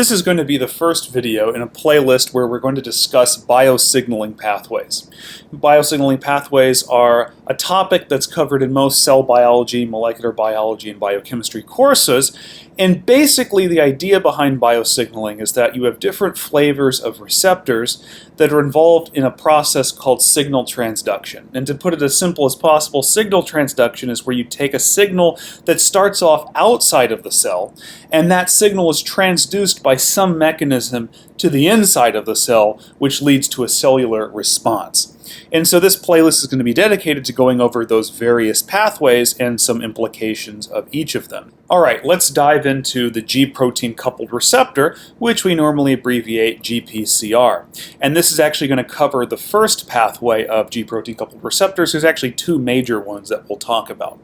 This is going to be the first video in a playlist where we're going to discuss biosignaling pathways. Biosignaling pathways are a topic that's covered in most cell biology, molecular biology, and biochemistry courses. And basically the idea behind biosignaling is that you have different flavors of receptors that are involved in a process called signal transduction. And to put it as simple as possible, signal transduction is where you take a signal that starts off outside of the cell, and that signal is transduced by some mechanism to the inside of the cell, which leads to a cellular response. And so this playlist is going to be dedicated to going over those various pathways and some implications of each of them. Alright, let's dive into the G-protein coupled receptor, which we normally abbreviate GPCR. And this is actually going to cover the first pathway of G-protein coupled receptors. There's actually two major ones that we'll talk about.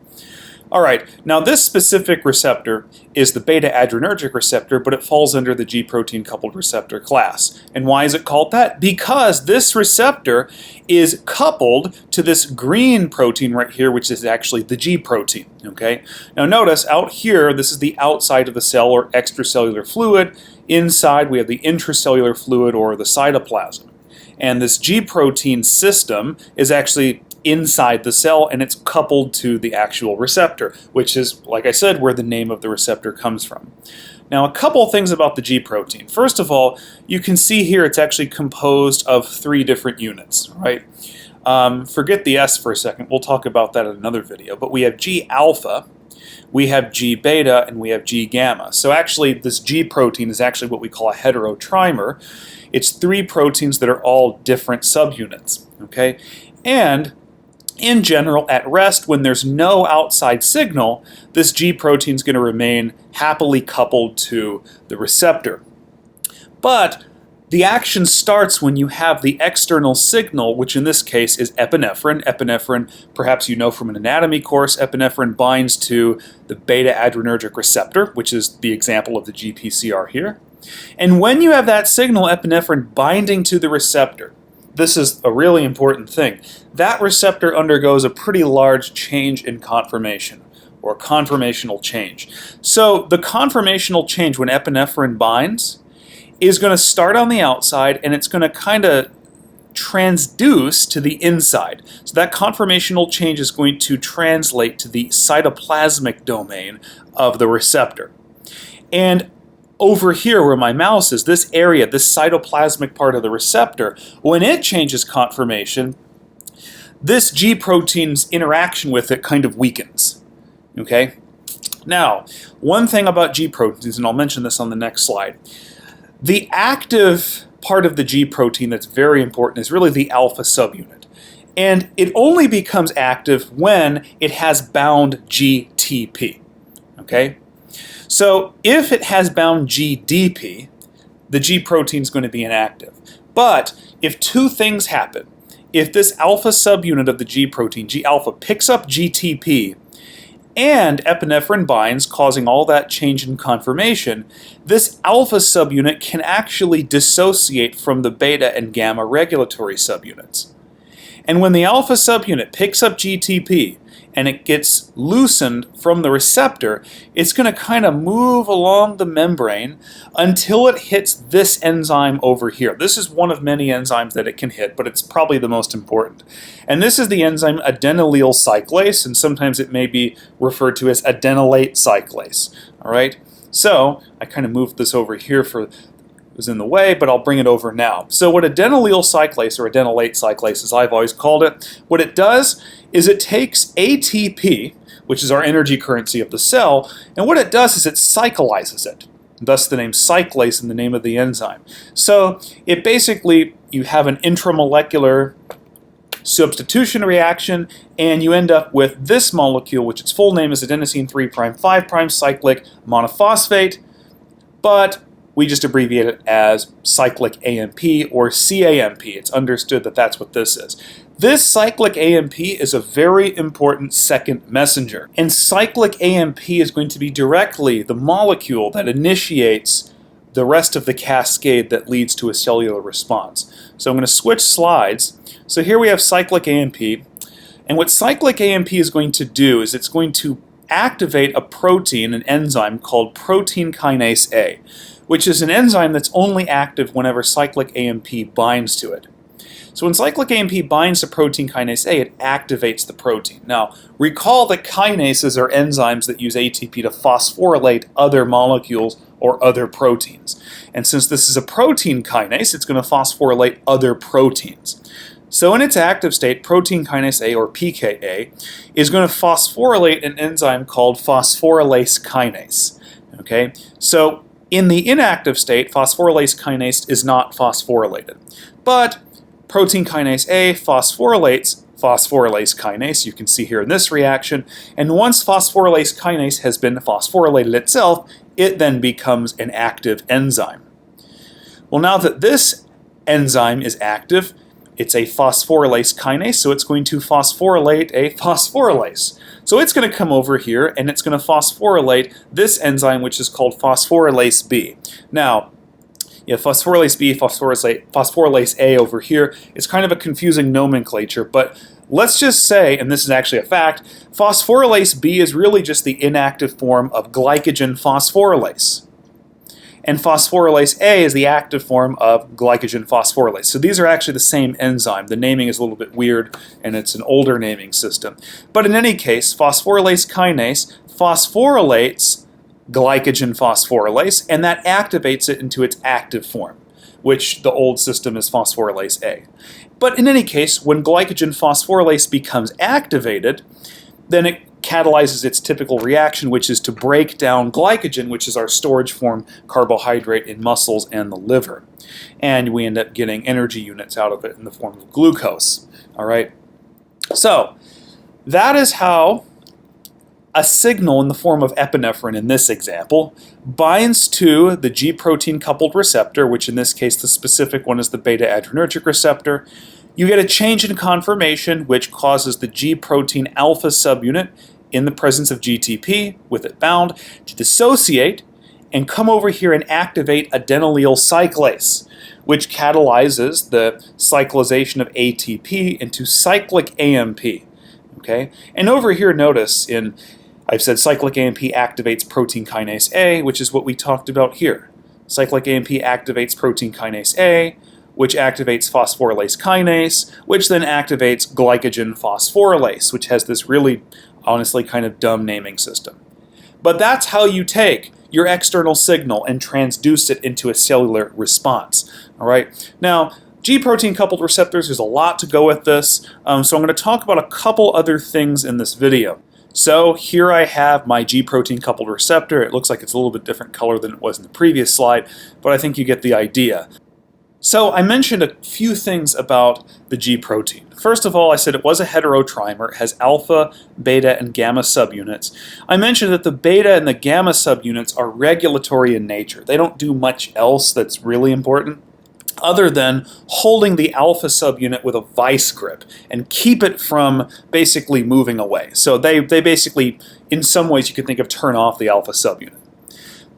Alright, now this specific receptor is the beta-adrenergic receptor, but it falls under the G-protein coupled receptor class. And why is it called that? Because this receptor is coupled to this green protein right here, which is actually the G-protein. Okay? Now notice out here, this is the outside of the cell or extracellular fluid. Inside we have the intracellular fluid or the cytoplasm. And this G-protein system is actually inside the cell, and it's coupled to the actual receptor, which is, like I said, where the name of the receptor comes from. Now, a couple things about the G-protein. First of all, you can see here it's actually composed of three different units, right? Forget the S for a second. We'll talk about that in another video. But we have G-alpha, we have G-beta, and we have G-gamma. So actually, this G-protein is actually what we call a heterotrimer. It's three proteins that are all different subunits, okay? And in general, at rest, when there's no outside signal, this G-protein is going to remain happily coupled to the receptor. But the action starts when you have the external signal, which in this case is epinephrine. Epinephrine, perhaps you know from an anatomy course, epinephrine binds to the beta-adrenergic receptor, which is the example of the GPCR here. And when you have that signal, epinephrine binding to the receptor, this is a really important thing. That receptor undergoes a pretty large change in conformation, or conformational change. So the conformational change when epinephrine binds is going to start on the outside, and it's going to kind of transduce to the inside. So that conformational change is going to translate to the cytoplasmic domain of the receptor. And over here where my mouse is, this area, this cytoplasmic part of the receptor, when it changes conformation, this G-protein's interaction with it kind of weakens. Okay? Now, one thing about G-proteins, and I'll mention this on the next slide, the active part of the G-protein that's very important is really the alpha subunit. And it only becomes active when it has bound GTP. Okay? So if it has bound GDP, the G-protein is going to be inactive. But if two things happen, if this alpha subunit of the G-protein, G-alpha, picks up GTP and epinephrine binds, causing all that change in conformation, this alpha subunit can actually dissociate from the beta and gamma regulatory subunits. And when the alpha subunit picks up GTP and it gets loosened from the receptor, it's going to kind of move along the membrane until it hits this enzyme over here. This is one of many enzymes that it can hit, but it's probably the most important. And this is the enzyme adenylyl cyclase, and sometimes it may be referred to as adenylate cyclase. All right? So I kind of moved this over here for was in the way, but I'll bring it over now. So what adenylyl cyclase, or adenylate cyclase as I've always called it, what it does is it takes ATP, which is our energy currency of the cell, and what it does is it cyclizes it. Thus the name cyclase and the name of the enzyme. So it basically, you have an intramolecular substitution reaction, and you end up with this molecule, which its full name is adenosine 3'5' cyclic monophosphate, but we just abbreviate it as cyclic AMP or cAMP. It's understood that that's what this is. This cyclic AMP is a very important second messenger. And cyclic AMP is going to be directly the molecule that initiates the rest of the cascade that leads to a cellular response. So I'm going to switch slides. So here we have cyclic AMP. And what cyclic AMP is going to do is it's going to activate a protein, an enzyme called protein kinase A. which is an enzyme that's only active whenever cyclic AMP binds to it. So when cyclic AMP binds to protein kinase A, it activates the protein. Now, recall that kinases are enzymes that use ATP to phosphorylate other molecules or other proteins. And since this is a protein kinase, it's going to phosphorylate other proteins. So in its active state, protein kinase A, or pKa, is going to phosphorylate an enzyme called phosphorylase kinase. Okay? So in the inactive state, phosphorylase kinase is not phosphorylated. But protein kinase A phosphorylates phosphorylase kinase, you can see here in this reaction, and once phosphorylase kinase has been phosphorylated itself, it then becomes an active enzyme. Well, now that this enzyme is active, it's a phosphorylase kinase, so it's going to phosphorylate a phosphorylase. So it's going to come over here and it's going to phosphorylate this enzyme, which is called phosphorylase B. Now, phosphorylase B, phosphorylase A over here. It's kind of a confusing nomenclature, but let's just say, and this is actually a fact, phosphorylase B is really just the inactive form of glycogen phosphorylase. And phosphorylase A is the active form of glycogen phosphorylase. So these are actually the same enzyme. The naming is a little bit weird, and it's an older naming system. But in any case, phosphorylase kinase phosphorylates glycogen phosphorylase, and that activates it into its active form, which the old system is phosphorylase A. But in any case, when glycogen phosphorylase becomes activated, then it catalyzes its typical reaction, which is to break down glycogen, which is our storage form carbohydrate in muscles and the liver. And we end up getting energy units out of it in the form of glucose. All right. So that is how a signal in the form of epinephrine in this example binds to the G-protein coupled receptor, which in this case the specific one is the beta-adrenergic receptor. You get a change in conformation, which causes the G-protein alpha subunit in the presence of GTP, with it bound, to dissociate and come over here and activate adenylyl cyclase, which catalyzes the cyclization of ATP into cyclic AMP. Okay? And over here, notice I've said cyclic AMP activates protein kinase A, which is what we talked about here. Cyclic AMP activates protein kinase A, which activates phosphorylase kinase, which then activates glycogen phosphorylase, which has this really, honestly, kind of dumb naming system. But that's how you take your external signal and transduce it into a cellular response. All right. Now, G-protein coupled receptors, there's a lot to go with this, so I'm going to talk about a couple other things in this video. So here I have my G-protein coupled receptor. It looks like it's a little bit different color than it was in the previous slide, but I think you get the idea. So I mentioned a few things about the G-protein. First of all, I said it was a heterotrimer. It has alpha, beta, and gamma subunits. I mentioned that the beta and the gamma subunits are regulatory in nature. They don't do much else that's really important, other than holding the alpha subunit with a vice grip and keep it from basically moving away. So they basically, in some ways, you could think of turn off the alpha subunit.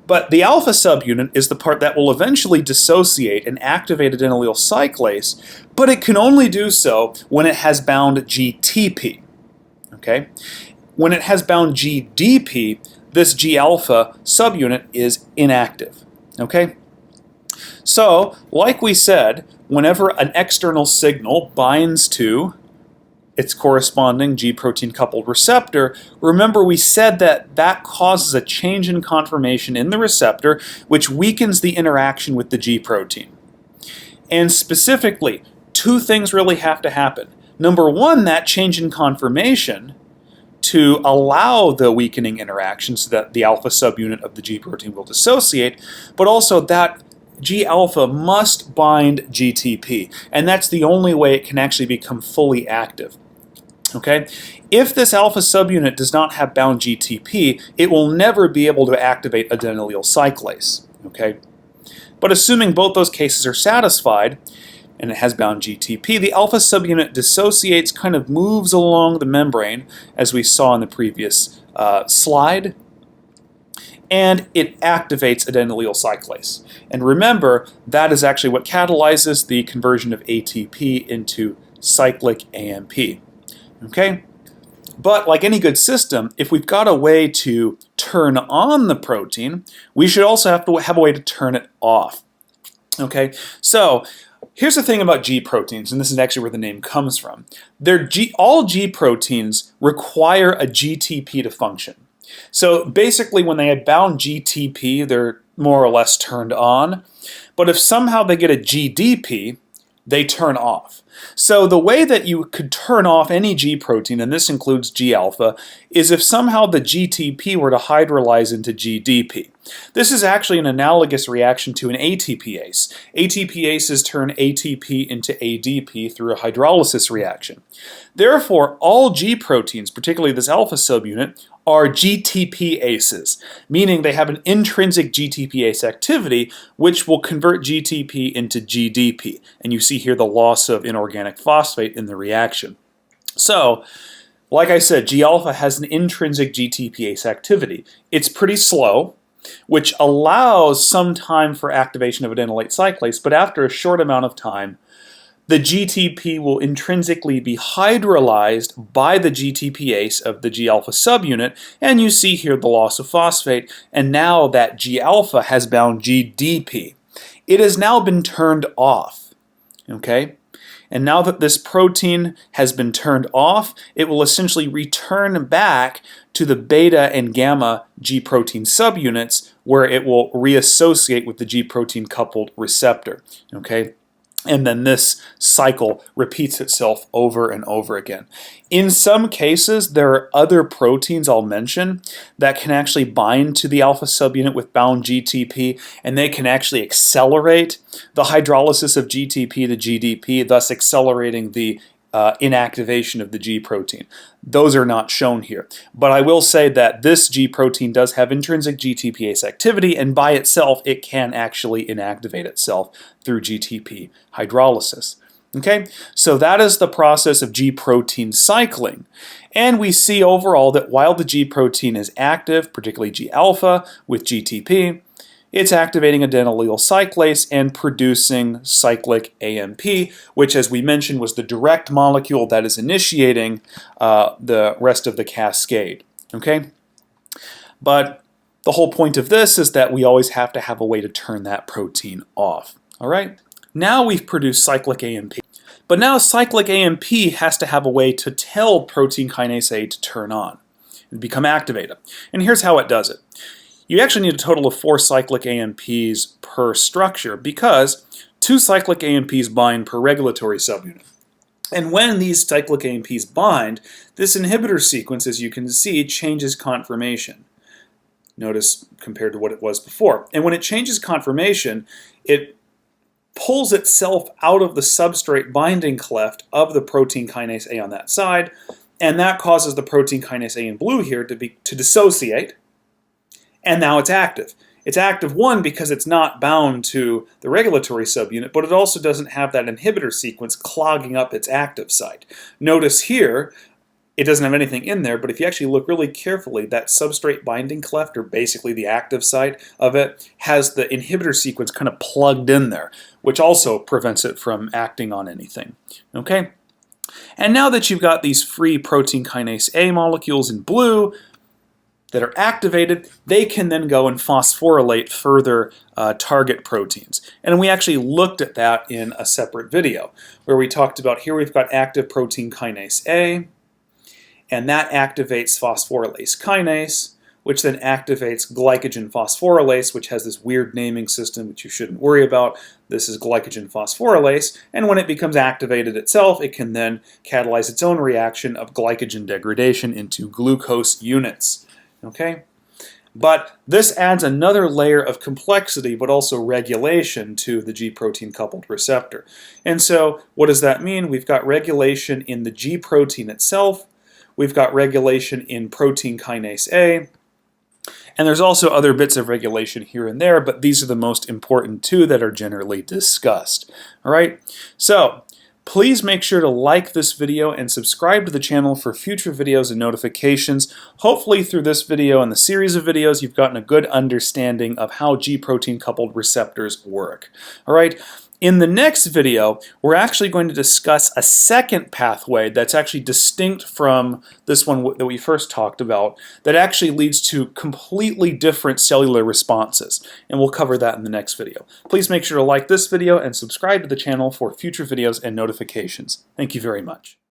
But the alpha subunit is the part that will eventually dissociate and activate adenylyl cyclase, but it can only do so when it has bound GTP. Okay? When it has bound GDP, this G-alpha subunit is inactive. Okay? So, like we said, whenever an external signal binds to its corresponding G-protein coupled receptor, remember we said that that causes a change in conformation in the receptor, which weakens the interaction with the G-protein. And specifically, two things really have to happen. Number one, that change in conformation to allow the weakening interaction so that the alpha subunit of the G-protein will dissociate, but also that G-alpha must bind GTP, and that's the only way it can actually become fully active. Okay? If this alpha subunit does not have bound GTP, it will never be able to activate adenylyl cyclase. Okay? But assuming both those cases are satisfied, and it has bound GTP, the alpha subunit dissociates, kind of moves along the membrane, as we saw in the previous slide, and it activates adenylyl cyclase. And remember, that is actually what catalyzes the conversion of ATP into cyclic AMP. Okay? But like any good system, if we've got a way to turn on the protein, we should also have to have a way to turn it off. Okay, so here's the thing about G proteins, and this is actually where the name comes from. All G proteins require a GTP to function. So basically, when they have bound GTP, they're more or less turned on. But if somehow they get a GDP, they turn off. So the way that you could turn off any G protein, and this includes G-alpha, is if somehow the GTP were to hydrolyze into GDP. This is actually an analogous reaction to an ATPase. ATPases turn ATP into ADP through a hydrolysis reaction. Therefore, all G proteins, particularly this alpha subunit, are GTPases, meaning they have an intrinsic GTPase activity which will convert GTP into GDP. And you see here the loss of inorganic phosphate in the reaction. So, like I said, G-alpha has an intrinsic GTPase activity. It's pretty slow, which allows some time for activation of adenylate cyclase, but after a short amount of time, the GTP will intrinsically be hydrolyzed by the GTPase of the G-alpha subunit, and you see here the loss of phosphate, and now that G-alpha has bound GDP. It has now been turned off, okay? And now that this protein has been turned off, it will essentially return back to the beta and gamma G protein subunits where it will reassociate with the G protein coupled receptor, okay? And then this cycle repeats itself over and over again. In some cases, there are other proteins I'll mention that can actually bind to the alpha subunit with bound GTP, and they can actually accelerate the hydrolysis of GTP to GDP, thus accelerating the inactivation of the G protein. Those are not shown here. But I will say that this G protein does have intrinsic GTPase activity, and by itself it can actually inactivate itself through GTP hydrolysis. Okay, so that is the process of G protein cycling. And we see overall that while the G protein is active, particularly G-alpha with GTP, it's activating adenylyl cyclase and producing cyclic AMP, which, as we mentioned, was the direct molecule that is initiating the rest of the cascade. Okay? But the whole point of this is that we always have to have a way to turn that protein off. All right? Now we've produced cyclic AMP. But now cyclic AMP has to have a way to tell protein kinase A to turn on and become activated. And here's how it does it. You actually need a total of 4 cyclic AMPs per structure because 2 cyclic AMPs bind per regulatory subunit. And when these cyclic AMPs bind, this inhibitor sequence, as you can see, changes conformation. Notice compared to what it was before. And when it changes conformation, it pulls itself out of the substrate binding cleft of the protein kinase A on that side, and that causes the protein kinase A in blue here to dissociate. And now it's active. It's active, one, because it's not bound to the regulatory subunit, but it also doesn't have that inhibitor sequence clogging up its active site. Notice here, it doesn't have anything in there, but if you actually look really carefully, that substrate binding cleft, or basically the active site of it, has the inhibitor sequence kind of plugged in there, which also prevents it from acting on anything. Okay? And now that you've got these free protein kinase A molecules in blue, that are activated, they can then go and phosphorylate further target proteins. And we actually looked at that in a separate video, where we talked about here we've got active protein kinase A, and that activates phosphorylase kinase, which then activates glycogen phosphorylase, which has this weird naming system which you shouldn't worry about. This is glycogen phosphorylase, and when it becomes activated itself, it can then catalyze its own reaction of glycogen degradation into glucose units. Okay? But this adds another layer of complexity, but also regulation to the G protein coupled receptor. And so what does that mean? We've got regulation in the G protein itself, we've got regulation in protein kinase A, and there's also other bits of regulation here and there, but these are the most important 2 that are generally discussed. All right? So please make sure to like this video and subscribe to the channel for future videos and notifications. Hopefully through this video and the series of videos, you've gotten a good understanding of how G protein coupled receptors work. All right. In the next video, we're actually going to discuss a second pathway that's actually distinct from this one that we first talked about, that actually leads to completely different cellular responses. And we'll cover that in the next video. Please make sure to like this video and subscribe to the channel for future videos and notifications. Thank you very much.